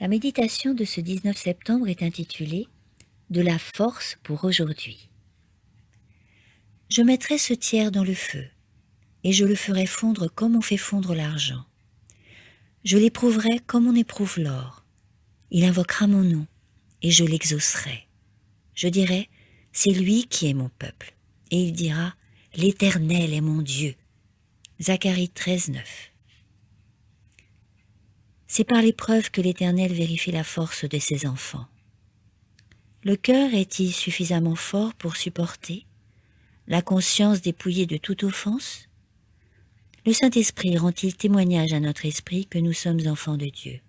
La méditation de ce 19 septembre est intitulée « De la force pour aujourd'hui ». Je mettrai ce tiers dans le feu, et je le ferai fondre comme on fait fondre l'argent. Je l'éprouverai comme on éprouve l'or. Il invoquera mon nom, et je l'exaucerai. Je dirai, c'est lui qui est mon peuple. Et il dira, l'Éternel est mon Dieu. Zacharie 13, 9. C'est par l'épreuve que l'Éternel vérifie la force de ses enfants. Le cœur est-il suffisamment fort pour supporter? La conscience dépouillée de toute offense? Le Saint-Esprit rend-il témoignage à notre esprit que nous sommes enfants de Dieu?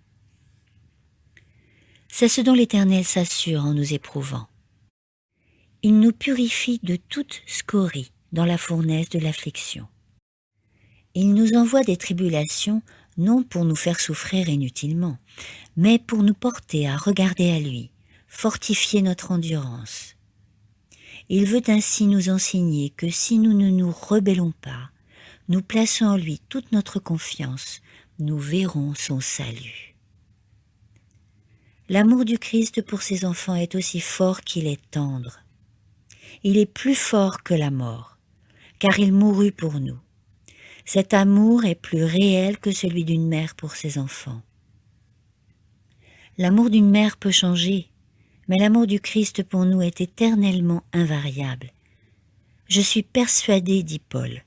C'est ce dont l'Éternel s'assure en nous éprouvant. Il nous purifie de toute scorie dans la fournaise de l'affliction. Il nous envoie des tribulations non pour nous faire souffrir inutilement, mais pour nous porter à regarder à lui, fortifier notre endurance. Il veut ainsi nous enseigner que si nous ne nous rebellons pas, nous plaçons en lui toute notre confiance, nous verrons son salut. L'amour du Christ pour ses enfants est aussi fort qu'il est tendre. Il est plus fort que la mort, car il mourut pour nous. Cet amour est plus réel que celui d'une mère pour ses enfants. L'amour d'une mère peut changer, mais l'amour du Christ pour nous est éternellement invariable. Je suis persuadé, dit Paul,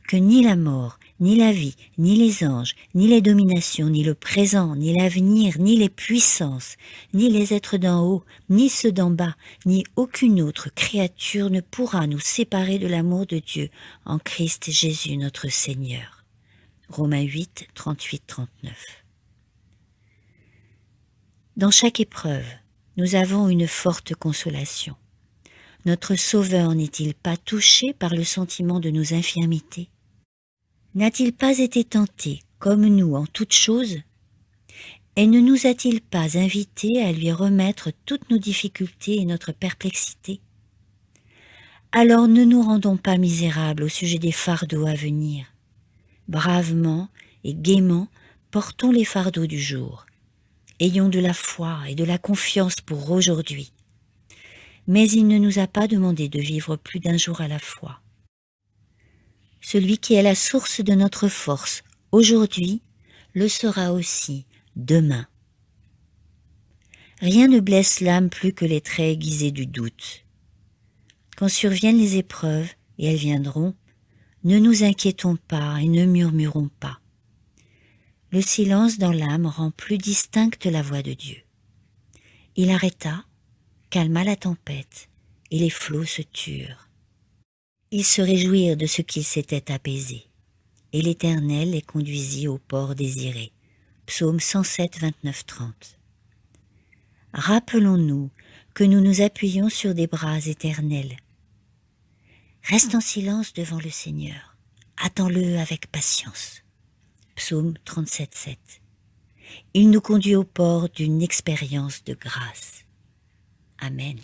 que ni la mort, ni la vie, ni les anges, ni les dominations, ni le présent, ni l'avenir, ni les puissances, ni les êtres d'en haut, ni ceux d'en bas, ni aucune autre créature ne pourra nous séparer de l'amour de Dieu en Christ Jésus notre Seigneur. Romains 8, 38-39. Dans chaque épreuve, nous avons une forte consolation. Notre Sauveur n'est-il pas touché par le sentiment de nos infirmités? N'a-t-il pas été tenté, comme nous, en toutes choses? Et ne nous a-t-il pas invités à lui remettre toutes nos difficultés et notre perplexité? Alors ne nous rendons pas misérables au sujet des fardeaux à venir. Bravement et gaiement, portons les fardeaux du jour. Ayons de la foi et de la confiance pour aujourd'hui. Mais il ne nous a pas demandé de vivre plus d'un jour à la fois. Celui qui est la source de notre force aujourd'hui le sera aussi demain. Rien ne blesse l'âme plus que les traits aiguisés du doute. Quand surviennent les épreuves, et elles viendront, ne nous inquiétons pas et ne murmurons pas. Le silence dans l'âme rend plus distincte la voix de Dieu. Il arrêta, calma la tempête, et les flots se turent. Ils se réjouirent de ce qu'ils s'étaient apaisés, et l'Éternel les conduisit au port désiré. Psaume 107, 29-30. Rappelons-nous que nous nous appuyons sur des bras éternels. Reste en silence devant le Seigneur, attends-le avec patience. Psaume 37, 7. Il nous conduit au port d'une expérience de grâce. Amen.